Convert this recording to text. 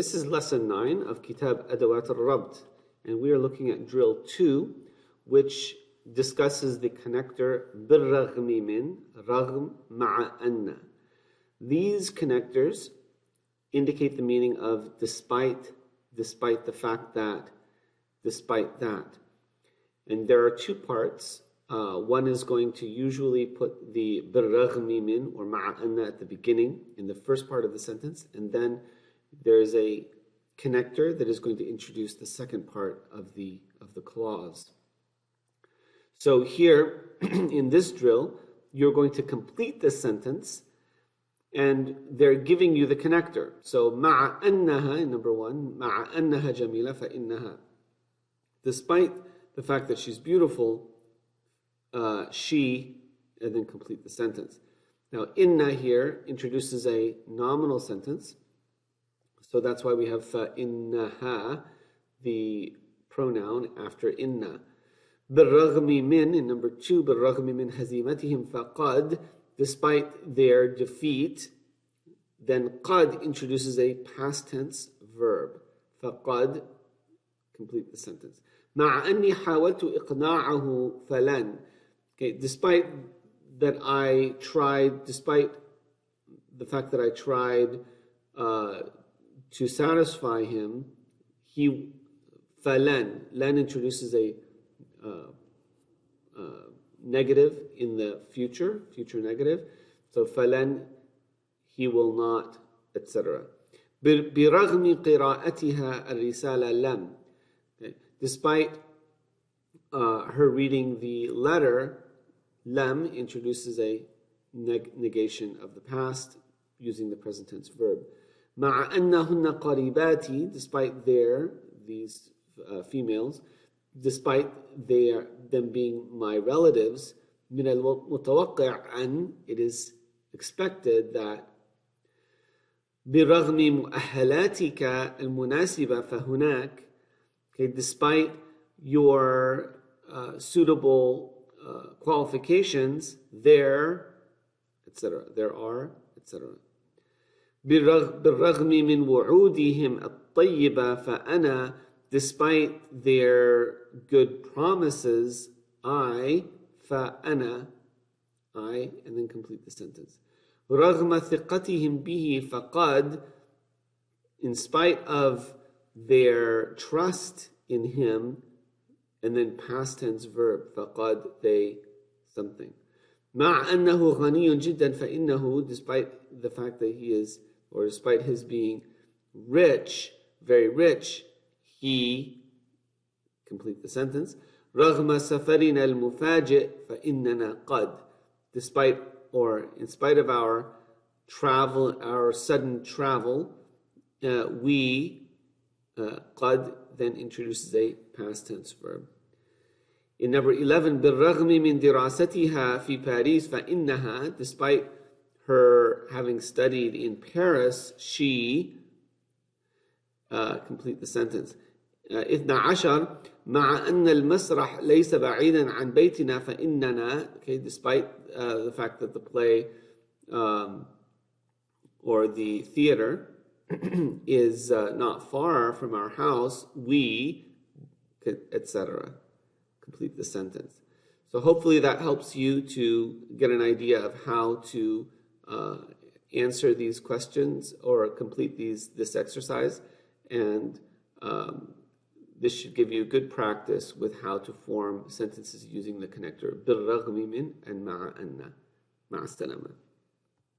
This is lesson 9 of Kitab Adawat al-Rabt, and we are looking at drill 2, which discusses the connector بالرغم من رغم مع أن. These connectors indicate the meaning of despite the fact that, despite that. And there are two parts. One is going to usually put the بالرغم من or مع أن at the beginning in the first part of the sentence, and then there's a connector that is going to introduce the second part of the clause. So here in this drill, you're going to complete the sentence, and they're giving you the connector. So مع أنها in number 1, مع أنها جميلة فإنها. Despite the fact that she's beautiful, she, and then complete the sentence. Now inna here introduces a nominal sentence. So that's why we have فإنها, the pronoun after inna. بالرغم من in number 2, بالرغم من هزيمتهم فقد, despite their defeat, then قد introduces a past tense verb. فقد, complete the sentence. مع أني حاولت إقناعه فلن. Okay, despite that I tried, despite the fact that I tried to satisfy him, he فلن. Len introduces a negative in the future negative. So فلن, he will not, etc. برغم قراءتها الرسالة لم. Okay. Despite her reading the letter, lam introduces a negation of the past using the present tense verb. مع أنهن قريباتي, despite these females, despite them being my relatives, من المتوقع أن, it is expected that برغم مؤهلاتك المناسبة فهناك, okay, despite your suitable qualifications, there, etc. There are, etc. بالرغم من وعودهم الطيبة فأنا, despite their good promises, I, فأنا, I, and then complete the sentence. رغم ثقتهم به فقد, in spite of their trust in him, and then past tense verb, فقد, they, something. مع أنه غني جدا فإنه, despite the fact that he is, or despite his being rich, very rich, he, complete the sentence. رغم سفرنا المفاجئ فإننا قد, despite or in spite of our travel, our sudden travel, we, قد, then introduces a past tense verb. In number 11, بالرغم من دراستها في باريس فإنها, despite her having studied in Paris, she, complete the sentence. 12 مع أن المسرح ليس بعيدا عن بيتنا فإننا, okay, despite the fact that the play or the theater is not far from our house, we, etc. Complete the sentence. So hopefully that helps you to get an idea of how to answer these questions or complete this exercise, and this should give you good practice with how to form sentences using the connector بالرغم من and مع أن. مع السلامة.